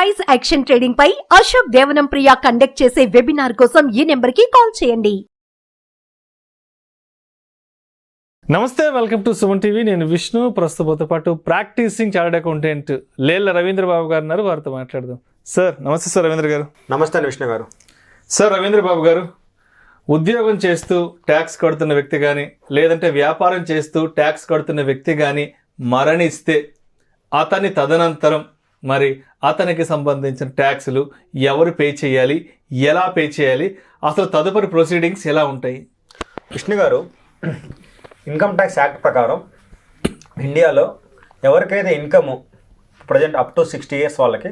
Price action trading పై అశోక్ దేవనం ప్రియ conduct చేసే webinar కోసం ఈ నెంబర్ కి కాల్ చేయండి. నమస్తే, వెల్కమ్ టు సుమన్ టీవీ. నేను విష్ణు. ప్రస్తుతంతో పాటు practising chartered accountant Lella Ravindra Babu గారు ఉన్నారు. వారితో మాట్లాడదాం. సార్ నమస్తే. సార్ రవీంద్ర గారు. నమస్తే విష్ణు గారు. సార్ రవీంద్ర బాబు గారు, ఉద్యోగం చేస్తూ ట్యాక్స్ కడుతున్న వ్యక్తి కానీ లేదంటే వ్యాపారం చేస్తూ ట్యాక్స్ కడుతున్న వ్యక్తి కానీ మరణిస్తే అతని తదనంతరం మరి అతనికి సంబంధించిన ట్యాక్సులు ఎవరు పే చేయాలి, ఎలా పే చేయాలి, అసలు తదుపరి ప్రొసీడింగ్స్ ఎలా ఉంటాయి? విష్ణు గారు, ఇన్కమ్ ట్యాక్స్ యాక్ట్ ప్రకారం ఇండియాలో ఎవరికైతే income present up to 60 years వాళ్ళకి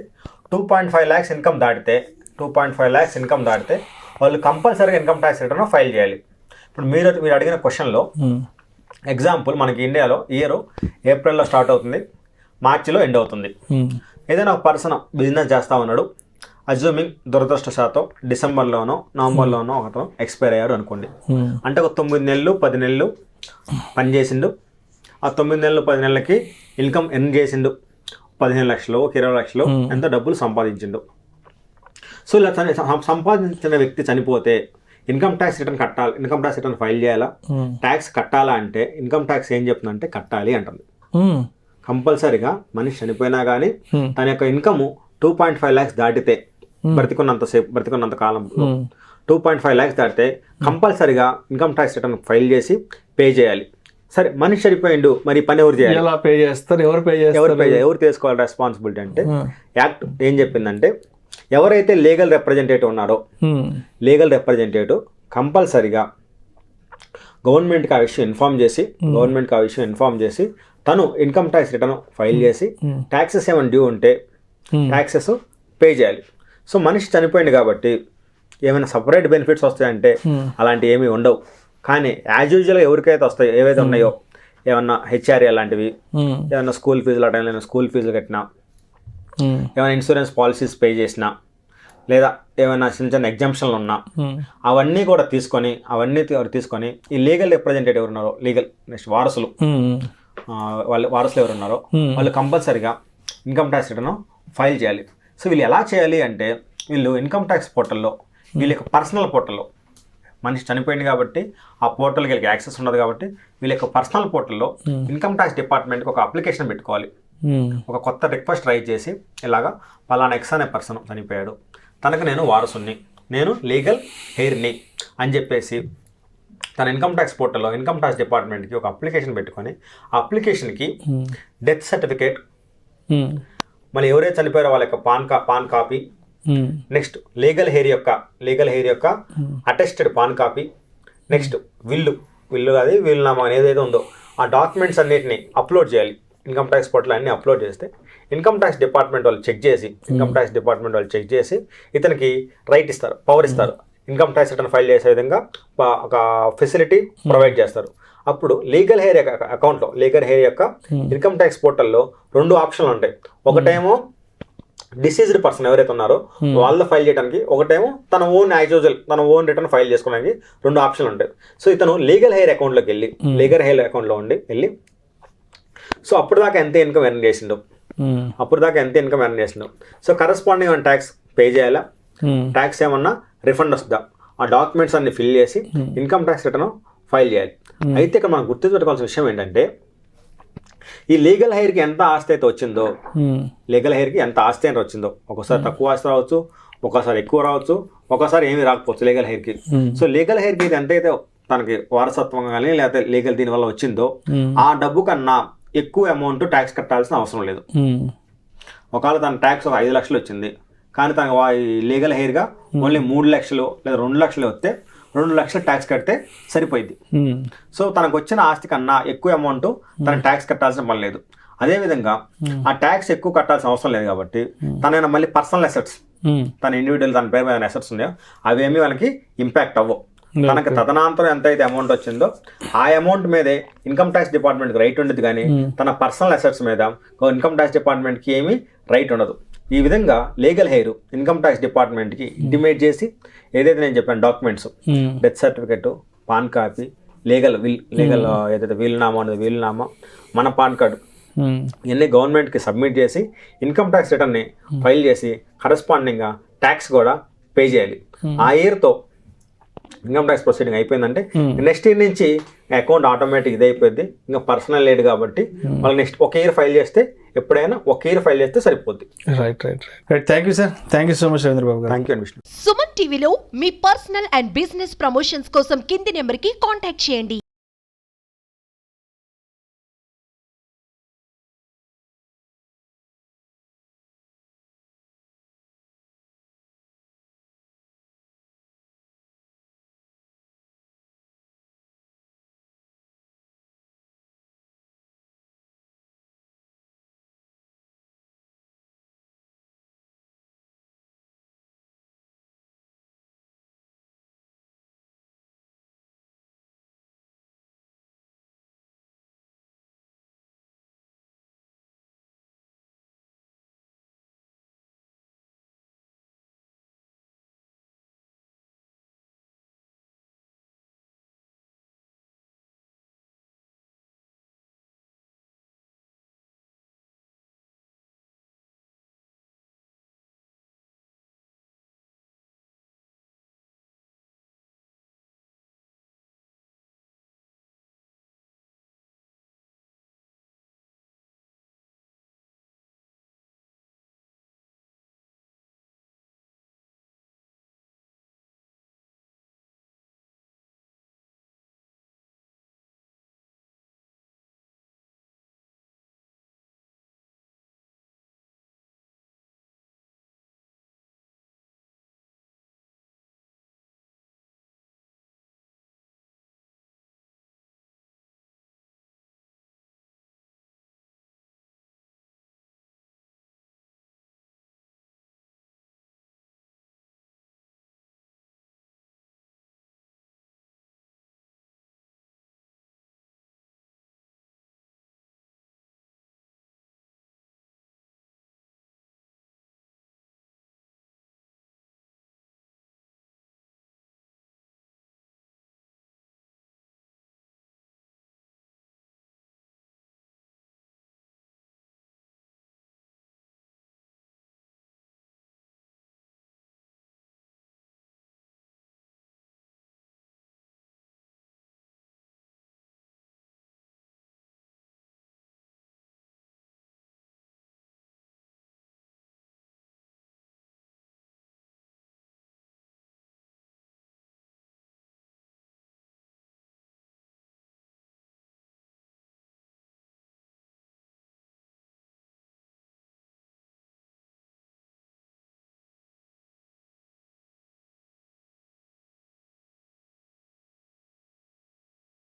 2.5 lakhs ఇన్కమ్ దాటితే 2.5 lakhs ఇన్కమ్ దాటితే వాళ్ళు కంపల్సరీగా ఇన్కమ్ ట్యాక్స్ రిటర్న్ ఫైల్ చేయాలి. ఇప్పుడు మీరు అడిగిన క్వశ్చన్లో ఎగ్జాంపుల్, మనకి ఇండియాలో ఇయర్ ఏప్రిల్లో స్టార్ట్ అవుతుంది, మార్చిలో ఎండ్ అవుతుంది. ఏదైనా ఒక పర్సన్ బిజినెస్ చేస్తూ ఉన్నాడు, అజ్యూమింగ్ దురదృష్టశాతం డిసెంబర్లోనో నవంబర్లోనో ఒకటో ఎక్స్పైర్ అయ్యాడు అనుకోండి. అంటే ఒక 9 నెలలు 10 నెలలు పని చేసిండు. ఆ 9 నెలలు 10 నెలలకి ఇన్కమ్ ఎర్న్ చేసిండు. 15 లక్షలు 20 లక్షలు ఎంత డబ్బులు సంపాదించిండు. సో ఇలా సంపాదించిన వ్యక్తి చనిపోతే ఇన్కమ్ ట్యాక్స్ రిటర్న్ కట్టాలి, ఇన్కమ్ ట్యాక్స్ రిటర్న్ ఫైల్ చేయాలా, ట్యాక్స్ కట్టాలా అంటే ఇన్కమ్ ట్యాక్స్ ఏం చెప్తుందంటే కట్టాలి అంటుంది. కంపల్సరీగా మనిషి చనిపోయినా కానీ తన యొక్క ఇన్కమ్ 2.5 lakhs దాటితే బ్రతికున్నంత కాలంలో 2.5 lakhs దాటితే కంపల్సరీగా ఇన్కమ్ ట్యాక్స్ రిటర్న్ ఫైల్ చేసి పే చేయాలి. సరే, మనిషి చనిపోయిండు, మరి పని ఎవరు చేయాలి, ఎవరు తీసుకోవాలి రెస్పాన్సిబిలిటీ అంటే యాక్ట్ ఏం చెప్పిందంటే ఎవరైతే లీగల్ రిప్రజెంటేటివ్ ఉన్నారో లీగల్ రిప్రజెంటేటివ్ కంపల్సరీగా గవర్నమెంట్కి ఆ విషయం ఇన్ఫార్మ్ చేసి తను ఇన్కమ్ ట్యాక్స్ రిటర్న్ ఫైల్ చేసి ట్యాక్సెస్ ఏమైనా డ్యూ ఉంటే ట్యాక్సెస్ పే చేయాలి. సో మనిషి చనిపోయింది కాబట్టి ఏమైనా సపరేట్ బెనిఫిట్స్ వస్తాయంటే అలాంటి ఏమీ ఉండవు. కానీ యాజ్ యూజువల్గా ఎవరికైతే వస్తాయో, ఏవైతే ఉన్నాయో, ఏమన్నా హెచ్ఆర్ఏ లాంటివి, ఏమన్నా స్కూల్ ఫీజులు ఆ టైంలో స్కూల్ ఫీజులు కట్టినా, ఏమైనా ఇన్సూరెన్స్ పాలసీస్ పే చేసినా, లేదా ఏమైనా చిన్న ఎగ్జామ్షన్లు ఉన్నా అవన్నీ కూడా తీసుకొని ఈ లీగల్ రిప్రజెంటేటివ్ ఎవరున్నారో, నెక్స్ట్ వారసులు ఎవరు ఉన్నారో వాళ్ళు కంపల్సరీగా ఇన్కమ్ ట్యాక్స్ రిటర్న్ ఫైల్ చేయాలి. సో వీళ్ళు ఎలా చేయాలి అంటే వీళ్ళు ఇన్కమ్ ట్యాక్స్ పోర్టల్లో, వీళ్ళ యొక్క పర్సనల్ పోర్టల్లో, మనిషి చనిపోయింది కాబట్టి ఆ పోర్టల్కి వీళ్ళకి యాక్సెస్ ఉండదు కాబట్టి వీళ్ళ యొక్క పర్సనల్ పోర్టల్లో ఇన్కమ్ ట్యాక్స్ డిపార్ట్మెంట్కి ఒక అప్లికేషన్ పెట్టుకోవాలి. ఒక కొత్త రిక్వెస్ట్ రైజ్ చేసి ఇలాగా పలానా ఎక్స్ అనే పర్సన్ చనిపోయాడు, తనకు నేను వారసుని, నేను లీగల్ హెయిర్ని అని చెప్పేసి తన ఇన్కమ్ ట్యాక్స్ పోర్టల్లో ఇన్కమ్ ట్యాక్స్ డిపార్ట్మెంట్కి ఒక అప్లికేషన్ పెట్టుకొని ఆ అప్లికేషన్కి డెత్ సర్టిఫికేట్, మళ్ళీ ఎవరైతే చనిపోయారో వాళ్ళ యొక్క pan copy, next legal heir యొక్క అటెస్టెడ్ పాన్ కాపీ, నెక్స్ట్ వీలునామా ఏదైతే ఉందో ఆ డాక్యుమెంట్స్ అన్నిటిని అప్లోడ్ చేయాలి. ఇన్కమ్ ట్యాక్స్ పోర్టల్ అన్నీ అప్లోడ్ చేస్తే ఇన్కమ్ ట్యాక్స్ డిపార్ట్మెంట్ వాళ్ళు చెక్ చేసి ఇతనికి రైట్ ఇస్తారు, పవర్ ఇస్తారు, ఇన్కమ్ ట్యాక్స్ రిటర్న్ ఫైల్ చేసే విధంగా ఒక ఫెసిలిటీ ప్రొవైడ్ చేస్తారు. అప్పుడు లీగల్ హెయిర్ యొక్క ఇన్కమ్ ట్యాక్స్ పోర్టల్లో 2 ఆప్షన్లు ఉంటాయి. ఒకటేమో డిసీజ్డ్ పర్సన్ ఎవరైతే ఉన్నారో వాళ్ళు ఫైల్ చేయడానికి, ఒకటేమో తన ఓన్ రిటర్న్ ఫైల్ చేసుకోవడానికి 2 ఆప్షన్లు ఉంటాయి. సో ఇతను లీగల్ హెయిర్ అకౌంట్లోకి వెళ్ళి సో అప్పుడు దాకా ఎంత ఇన్కమ్ ఎర్న్ చేసిండో సో కరస్పాండింగ్ ట్యాక్స్ పే చేయాలా, ట్యాక్స్ ఏమన్నా రిఫండ్ వస్తుందా, ఆ డాక్యుమెంట్స్ అన్ని ఫిల్ చేసి ఇన్కమ్ ట్యాక్స్ రిటర్న్ ఫైల్ చేయాలి. అయితే ఇక్కడ మనం గుర్తుపెట్టుకోవాల్సిన విషయం ఏంటంటే ఈ లీగల్ హెయిర్కి ఎంత ఆస్తి అయితే వచ్చిందో, ఒక్కోసారి తక్కువ ఆస్తి రావచ్చు, ఒక్కోసారి ఎక్కువ రావచ్చు, ఒక్కోసారి ఏమీ రాకపోవచ్చు లీగల్ హెయిర్కి. సో లీగల్ హెయిర్కి ఇది ఎంతైతే తనకి వారసత్వంగా కానీ లేకపోతే లీగల్ దీనివల్ల వచ్చిందో ఆ డబ్బు కన్నా ఎక్కువ అమౌంట్ ట్యాక్స్ కట్టాల్సిన అవసరం లేదు. ఒకవేళ తన ట్యాక్స్ 5 లక్షలు వచ్చింది కానీ తనకు లీగల్ హెయిర్గా ఓన్లీ 3 లక్షలు లేదా 2 లక్షలు వస్తే 2 లక్షలు ట్యాక్స్ కడితే సరిపోయింది. సో తనకు వచ్చిన ఆస్తి కన్నా ఎక్కువ అమౌంట్ తన ట్యాక్స్ కట్టాల్సిన పని లేదు. అదేవిధంగా ఆ ట్యాక్స్ ఎక్కువ కట్టాల్సిన అవసరం లేదు కాబట్టి తన మళ్ళీ పర్సనల్ అసెట్స్, తన ఇండివిజువల్ తన పేరు మీద అసెట్స్ ఉన్నాయో అవేమీ వాళ్ళకి ఇంపాక్ట్ అవ్వవు. తనకు తదనంతరం ఎంత అయితే అమౌంట్ వచ్చిందో ఆ అమౌంట్ మీదే ఇన్కమ్ ట్యాక్స్ డిపార్ట్మెంట్కి రైట్ ఉండదు, కానీ తన పర్సనల్ అసెట్స్ మీద ఇన్కమ్ ట్యాక్స్ డిపార్ట్మెంట్కి ఏమీ రైట్ ఉండదు. ఈ విధంగా లీగల్ హెయిర్ ఇన్కమ్ ట్యాక్స్ డిపార్ట్మెంట్కి ఇంటిమేట్ చేసి ఏదైతే నేను చెప్పాను documents, death certificate, pan copy, legal ఏదైతే వీలునామా ఉన్నదో వీలునామా, మన పాన్ కార్డు ఇవన్నీ గవర్నమెంట్కి సబ్మిట్ చేసి ఇన్కమ్ ట్యాక్స్ రిటర్న్ని ఫైల్ చేసి కరస్పాండింగ్గా ట్యాక్స్ కూడా పే చేయాలి. ఆ ఇయర్తో ఇన్కమ్ ట్యాక్స్ ప్రొసీడింగ్ అయిపోయిందంటే నెక్స్ట్ ఇయర్ నుంచి అకౌంట్ ఆటోమేటిక్ ఇది అయిపోయింది. ఇంకా పర్సనల్ లేడ్ కాబట్టి వాళ్ళు నెక్స్ట్ ఒక ఇయర్ ఫైల్ చేస్తే ఎప్పుడైనా ఒక ఇయర్ ఫైల్ చేస్తే సరిపోద్ది. Right. Thank you sir. Thank you so much Ravindra Babu గారు. థ్యాంక్ యూ అండి విష్ణు. సుమన్ టీవీలో మీ పర్సనల్ అండ్ బిజినెస్ ప్రమోషన్స్ కోసం కింది నెంబర్కి కాంటాక్ట్ చేయండి.